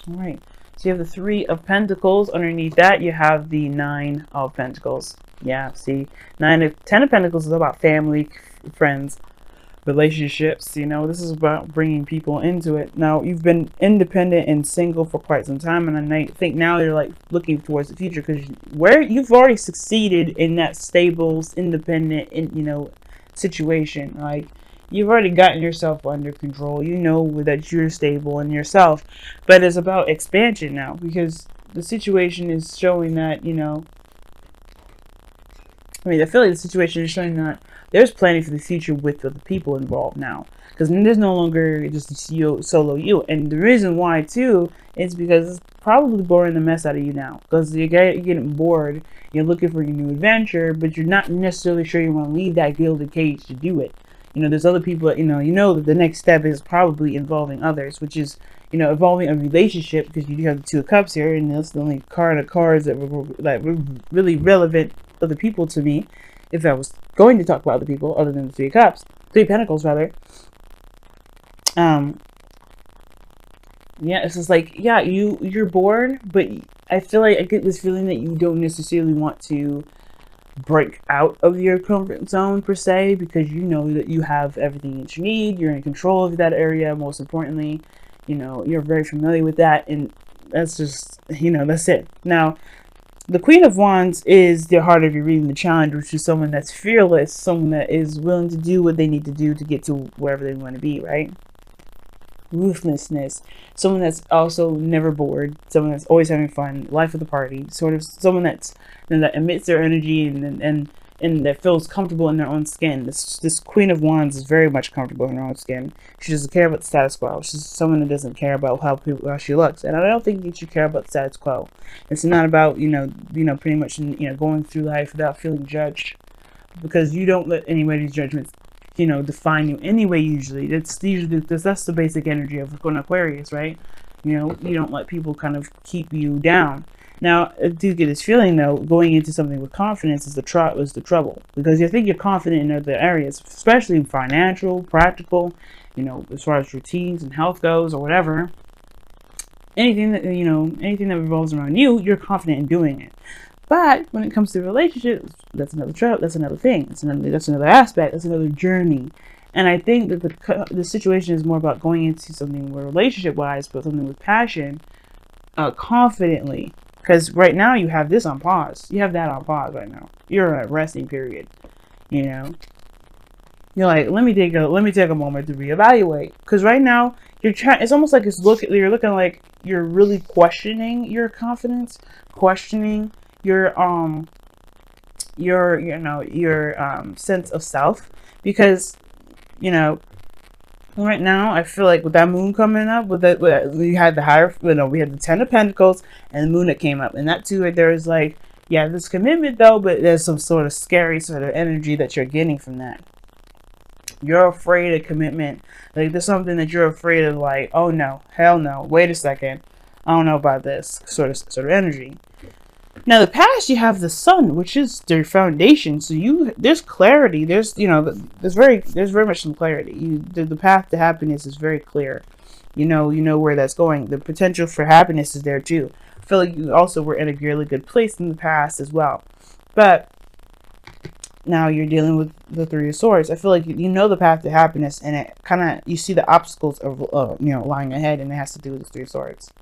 All right. So you have the Three of Pentacles. Underneath that, you have the Nine of Pentacles. Yeah, see, Ten of Pentacles is about family, friends, relationships. You know, this is about bringing people into it. Now, you've been independent and single for quite some time, and I think now you're like looking towards the future because where you've already succeeded in that stable, independent, situation. Like, you've already gotten yourself under control. You know that you're stable in yourself, but it's about expansion now because the situation is showing that I feel like the situation is showing that there's planning for the future with the people involved now. Because there's no longer just you, solo you. And the reason why, too, is because it's probably boring the mess out of you now. Because you're getting bored, you're looking for your new adventure, but you're not necessarily sure you want to leave that gilded cage to do it. There's other people, that the next step is probably involving others, which is, involving a relationship, because you do have the Two of Cups here, and that's the only card of cards that were really relevant other people to me, if I was going to talk about other people other than the Three of Cups, Three of Pentacles rather. Yeah, it's just like, yeah, you're bored, but I feel like I get this feeling that you don't necessarily want to break out of your comfort zone per se, because you know that you have everything that you need, you're in control of that area, most importantly, you're very familiar with that, and that's just, that's it. Now, the Queen of Wands is the heart of your reading, the challenge, which is someone that's fearless, someone that is willing to do what they need to do to get to wherever they want to be, right? Ruthlessness, someone that's also never bored, someone that's always having fun, life of the party, sort of someone that's that emits their energy and that feels comfortable in their own skin. This Queen of Wands is very much comfortable in her own skin. She doesn't care about the status quo. She's someone that doesn't care about how she looks, and I don't think you should care about the status quo. It's not about pretty much going through life without feeling judged, because you don't let anybody's judgments define you anyway. Usually that's the basic energy of going Aquarius, right? You don't let people kind of keep you down. Now, I do get this feeling though, going into something with confidence is the trouble, because you think you're confident in other areas, especially financial, practical, as far as routines and health goes or whatever. Anything that revolves around you, you're confident in doing it. But when it comes to relationships, that's another that's another thing. That's another aspect. That's another journey. And I think that the situation is more about going into something where relationship-wise, but something with passion, confidently. Because right now you have this on pause. You have that on pause right now. You're in a resting period. You're like, let me take a moment to reevaluate. Because right now it's almost like you're looking like you're really questioning your confidence, questioning your sense of self, because right now I feel like with that moon coming up, we had we had the Ten of Pentacles and the moon that came up, and that too right there is like, yeah, there's commitment though, but there's some sort of scary sort of energy that you're getting from that. You're afraid of commitment. Like, there's something that you're afraid of, like, oh no, hell no, wait a second, I don't know about this sort of energy. Now, the past, you have the sun, which is their foundation. So there's clarity. There's very much some clarity. The path to happiness is very clear. You know where that's going. The potential for happiness is there too. I feel like you also were in a really good place in the past as well. But now you're dealing with the Three of Swords. I feel like the path to happiness, and it kind of, you see the obstacles of lying ahead, and it has to do with the Three of Swords.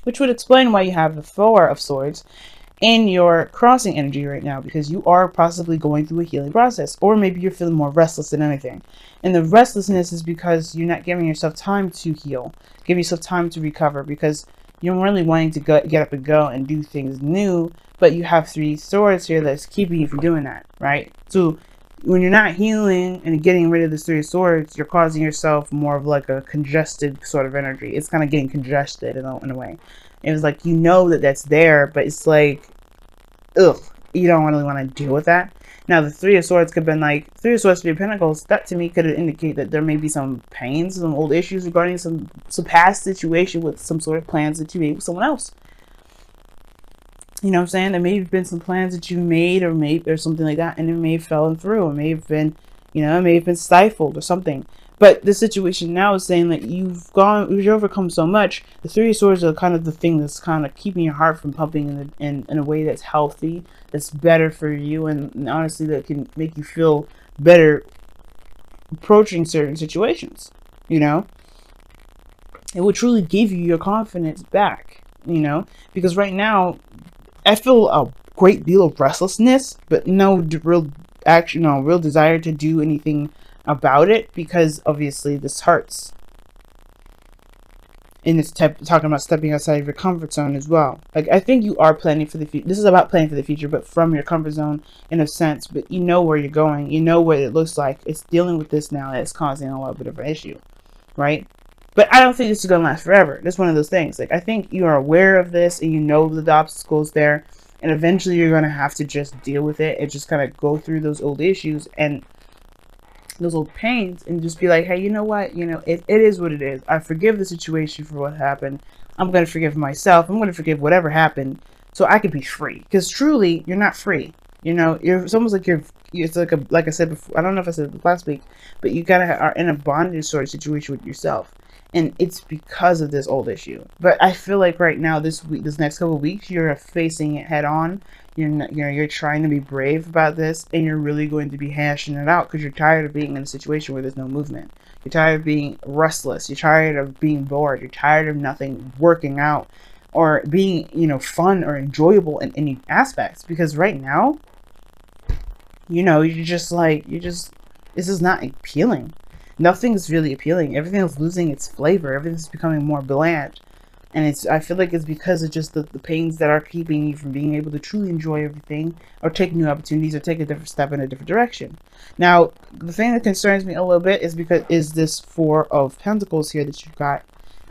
Which would explain why you have the Four of Swords in your crossing energy right now, because you are possibly going through a healing process, or maybe you're feeling more restless than anything. And the restlessness is because you're not giving yourself time to heal, give yourself time to recover, because you're really wanting to get up and go and do things new, but you have Three Swords here that's keeping you from doing that, right? So when you're not healing and getting rid of the Three of Swords, you're causing yourself more of like a congested sort of energy. It's kind of getting congested in a way. It was like, that that's there, but it's like, ugh, you don't really want to deal with that. Now, the Three of Swords could have been like, Three of Swords, Three of Pentacles, that to me could indicate that there may be some pains, some old issues regarding some past situation with some sort of plans that you made with someone else. You know what I'm saying? There may have been some plans that you made or something like that, and it may have fallen through. It may have been, it may have been stifled or something. But the situation now is saying that you've overcome so much. The Three of Swords are kind of the thing that's kind of keeping your heart from pumping in a way that's healthy, that's better for you, and honestly that can make you feel better approaching certain situations. You know, it will truly give you your confidence back. You know, because right now I feel a great deal of restlessness, but no real action, no real desire to do anything about it, because obviously this hurts. And it's talking about stepping outside of your comfort zone as well. Like, I think you are planning for the future. This is about planning for the future, but from your comfort zone in a sense. But you know where you're going. You know what it looks like. It's dealing with this now that's causing a little bit of an issue, right? But I don't think this is going to last forever. It's one of those things. Like, I think you are aware of this and you know the obstacles there. And eventually you're going to have to just deal with it and just kind of go through those old issues and those old pains and just be like, hey, you know what? You know, it is what it is. I forgive the situation for what happened. I'm going to forgive myself. I'm going to forgive whatever happened so I can be free. Because truly, you're not free. You know, it's almost like it's like I said before, I don't know if I said it last week, but you kind of are in a bondage sort of situation with yourself. And it's because of this old issue. But I feel like right now, this next couple of weeks, you're facing it head on. You're trying to be brave about this, and you're really going to be hashing it out because you're tired of being in a situation where there's no movement. You're tired of being restless. You're tired of being bored. You're tired of nothing working out or being, fun or enjoyable in any aspects. Because right now, this is not appealing. Nothing's really appealing. Everything is losing its flavor. Everything's becoming more bland. And I feel like it's because of just the pains that are keeping you from being able to truly enjoy everything or take new opportunities or take a different step in a different direction. Now, the thing that concerns me a little bit is this Four of Pentacles here that you've got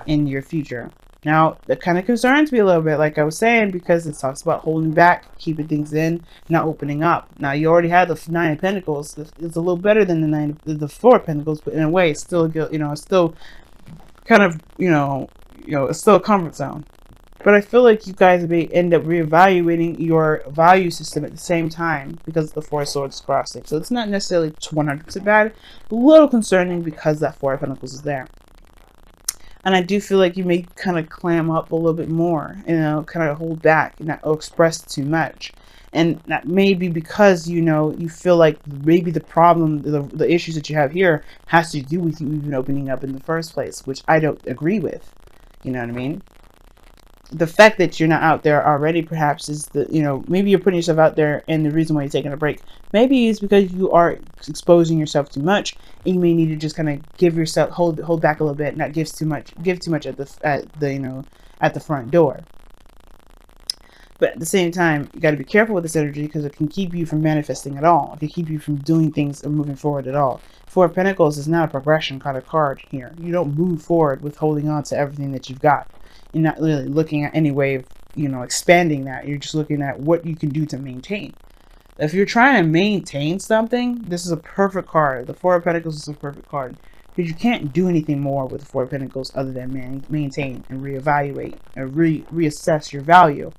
in your future. Now, that kind of concerns me a little bit, like I was saying, because it talks about holding back, keeping things in, not opening up. Now, you already had the Nine of Pentacles. It's a little better than the Four of Pentacles, but in a way, it's still, it's still kind of, it's still a comfort zone. But I feel like you guys may end up reevaluating your value system at the same time because of the Four of Swords crossing. So it's not necessarily 100% bad, a little concerning because that Four of Pentacles is there. And I do feel like you may kind of clam up a little bit more, kind of hold back, not express too much. And that may be because, you feel like maybe the problem, the issues that you have here has to do with you even opening up in the first place, which I don't agree with. You know what I mean? The fact that you're not out there already perhaps is maybe you're putting yourself out there, and the reason why you're taking a break maybe is because you are exposing yourself too much, and you may need to just kind of give yourself hold back a little bit, not give too much at the front door. But at the same time, you got to be careful with this energy because it can keep you from manifesting at all. It can keep you from doing things or moving forward at all. Four of Pentacles is not a progression kind of card here. You don't move forward with holding on to everything that you've got. You're not really looking at any way of, expanding that. You're just looking at what you can do to maintain. If you're trying to maintain something, this is a perfect card. The Four of Pentacles is a perfect card. Because you can't do anything more with the Four of Pentacles other than maintain and reevaluate and reassess your value.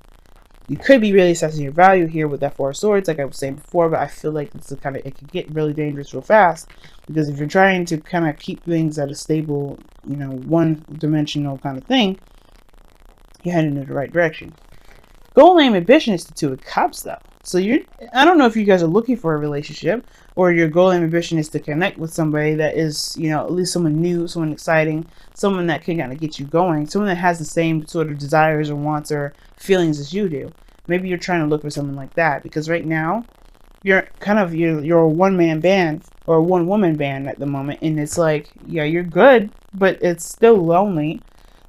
You could be really assessing your value here with that Four of Swords, like I was saying before, but I feel like it can get really dangerous real fast, because if you're trying to kind of keep things at a stable, one-dimensional kind of thing, you're heading in the right direction. Goal, aim, ambition is the Two of Cups, though. So I don't know if you guys are looking for a relationship, or your goal and ambition is to connect with somebody that is, at least someone new, someone exciting, someone that can kind of get you going, someone that has the same sort of desires or wants or feelings as you do. Maybe you're trying to look for someone like that, because right now you're a one-man band or a one-woman band at the moment, and it's like, yeah, you're good, but it's still lonely.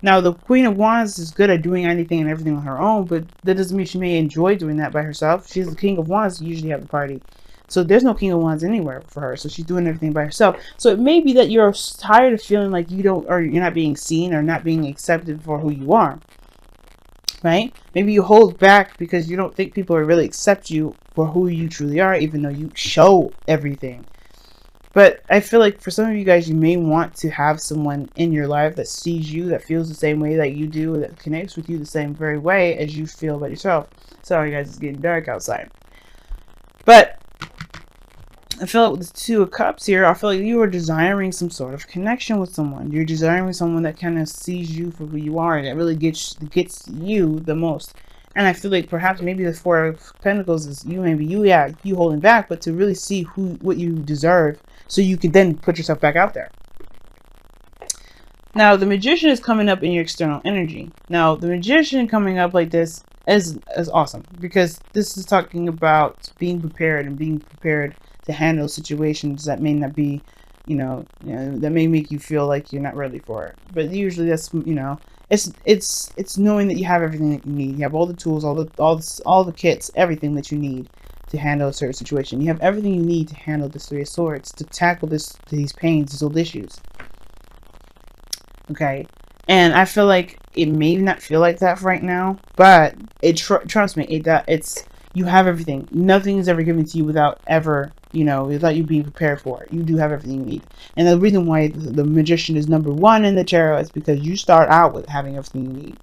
Now, the Queen of Wands is good at doing anything and everything on her own, but that doesn't mean she may enjoy doing that by herself. She's the King of Wands, usually have a party. So there's no King of Wands anywhere for her. So she's doing everything by herself. So it may be that you're tired of feeling like you're not being seen or not being accepted for who you are. Right? Maybe you hold back because you don't think people will really accept you for who you truly are, even though you show everything. But I feel like for some of you guys, you may want to have someone in your life that sees you, that feels the same way that you do, that connects with you the same very way as you feel about yourself. Sorry guys, it's getting dark outside. But I feel like with the Two of Cups here, I feel like you are desiring some sort of connection with someone. You're desiring someone that kind of sees you for who you are, and that really gets you the most. And I feel like perhaps maybe the Four of Pentacles is you holding back, but to really see what you deserve, so you can then put yourself back out there. Now, the Magician is coming up in your external energy. Now, the Magician coming up like this is awesome, because this is talking about being prepared and being prepared to handle situations that may not be, that may make you feel like you're not ready for it. But usually that's, it's knowing that you have everything that you need. You have all the tools, all the kits, everything that you need to handle a certain situation. You have everything you need to handle this Three of Swords, to tackle these pains, these old issues. Okay, and I feel like it may not feel like that right now, but trust me, it's you have everything. Nothing is ever given to you without without you being prepared for it. You do have everything you need, and the reason why the Magician is number 1 in the tarot is because you start out with having everything you need.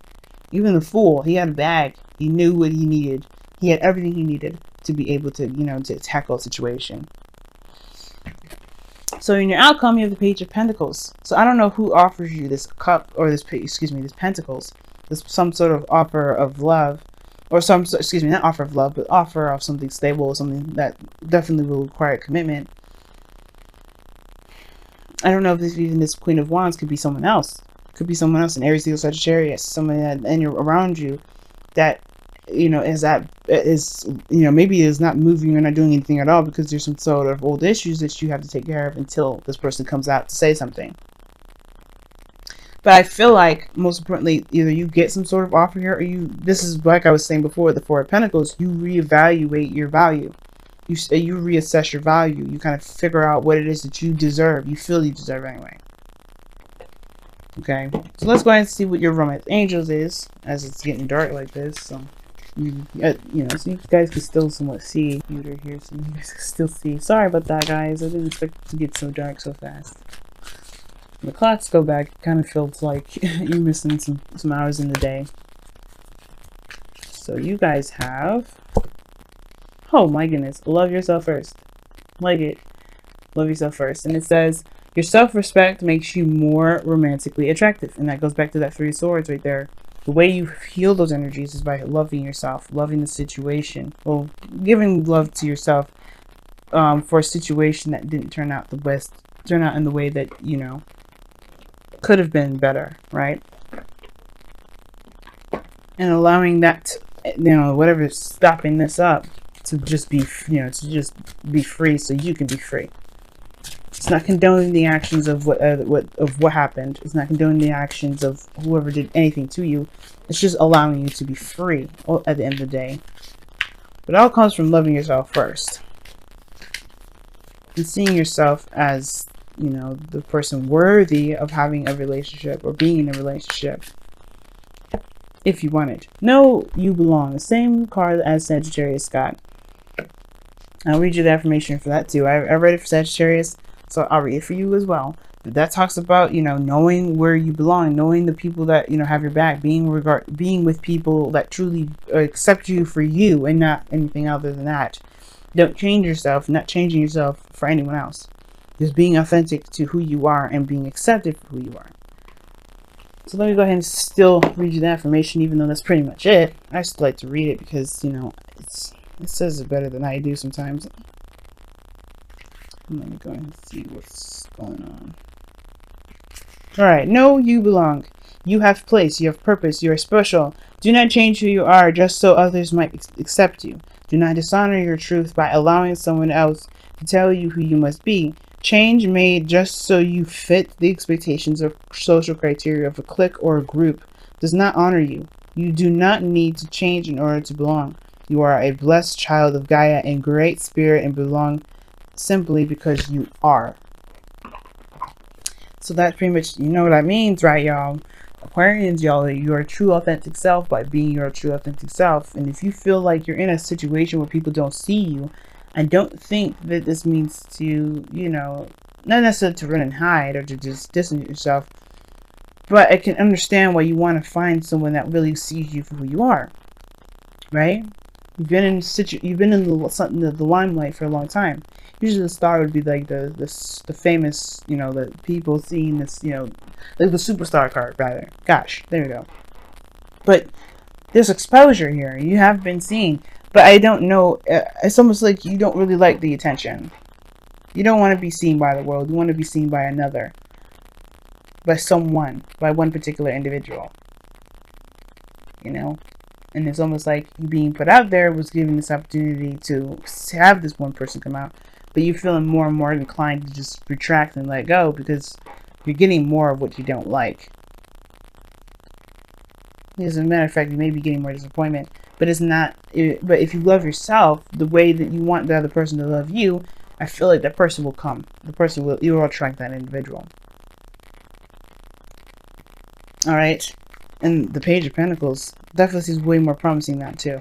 Even the Fool, he had a bag. He knew what he needed. He had everything he needed to be able to, to tackle a situation. So in your outcome, you have the Page of Pentacles. So I don't know who offers you this cup, or this Pentacles. This some sort of offer of love, or not offer of love, but offer of something stable, something that definitely will require commitment. I don't know if this Queen of Wands could be someone else. Could be someone else, an Aries, Leo, Sagittarius, someone around you that maybe is not moving or not doing anything at all, because there's some sort of old issues that you have to take care of until this person comes out to say something. But I feel like, most importantly, either you get some sort of offer here, or this is like I was saying before, the Four of Pentacles, you reevaluate your value. You reassess your value. You kind of figure out what it is that you deserve. You feel you deserve anyway. Okay, so let's go ahead and see what your romance angels is, as it's getting dark like this. So so you guys can still somewhat see computer here, so you guys can still see. Sorry about that, guys. I didn't expect it to get so dark so fast. When the clocks go back, it kind of feels like you're missing some hours in the day. So you guys have, oh my goodness, love yourself first. Like it. Love yourself first. And it says, your self-respect makes you more romantically attractive. And that goes back to that Three of Swords right there. The way you heal those energies is by loving yourself, loving the situation. Well, giving love to yourself for a situation that didn't turn out the best, turn out in the way that, could have been better, right? And allowing that, whatever's stopping this up to just be, be free, so you can be free. It's not condoning the actions of what happened. It's not condoning the actions of whoever did anything to you. It's just allowing you to be free at the end of the day. But it all comes from loving yourself first, and seeing yourself as, the person worthy of having a relationship or being in a relationship. If you want it. Know you belong. The same card as Sagittarius got. I'll read you the affirmation for that too. I read it for Sagittarius, so I'll read it for you as well. But that talks about, knowing where you belong, knowing the people that, have your back, being with people that truly accept you for you and not anything other than that. Don't change yourself, not changing yourself for anyone else. Just being authentic to who you are and being accepted for who you are. So let me go ahead and still read you the affirmation, even though that's pretty much it. I still like to read it because, it says it better than I do sometimes. Let me go ahead and see what's going on. Alright, know you belong. You have place, you have purpose, you are special. Do not change who you are just so others might accept you. Do not dishonor your truth by allowing someone else to tell you who you must be. Change made just so you fit the expectations of social criteria of a clique or a group does not honor you. You do not need to change in order to belong. You are a blessed child of Gaia and great spirit and belong simply because you are. So that's pretty much, what that means, right, y'all? Aquarians, y'all, your true authentic self by being your true authentic self. And if you feel like you're in a situation where people don't see you, I don't think that this means to, not necessarily to run and hide or to just distance yourself, but I can understand why you want to find someone that really sees you for who you are, right? you've been in the limelight for a long time. Usually the star would be like the famous, you know, the people seeing this, you know, like the superstar card rather. Gosh, there we go. But there's exposure here. You have been seen, but I don't know. It's almost like you don't really like the attention. You don't want to be seen by the world. You want to be seen by another, by someone, by one particular individual. You know. And it's almost like you being put out there was given this opportunity to have this one person come out. But you're feeling more and more inclined to just retract and let go because you're getting more of what you don't like. As a matter of fact, you may be getting more disappointment. But it's not. But if you love yourself the way that you want the other person to love you, I feel like that person will come. You will attract that individual. Alright. And the Page of Pentacles definitely seems way more promising than that too.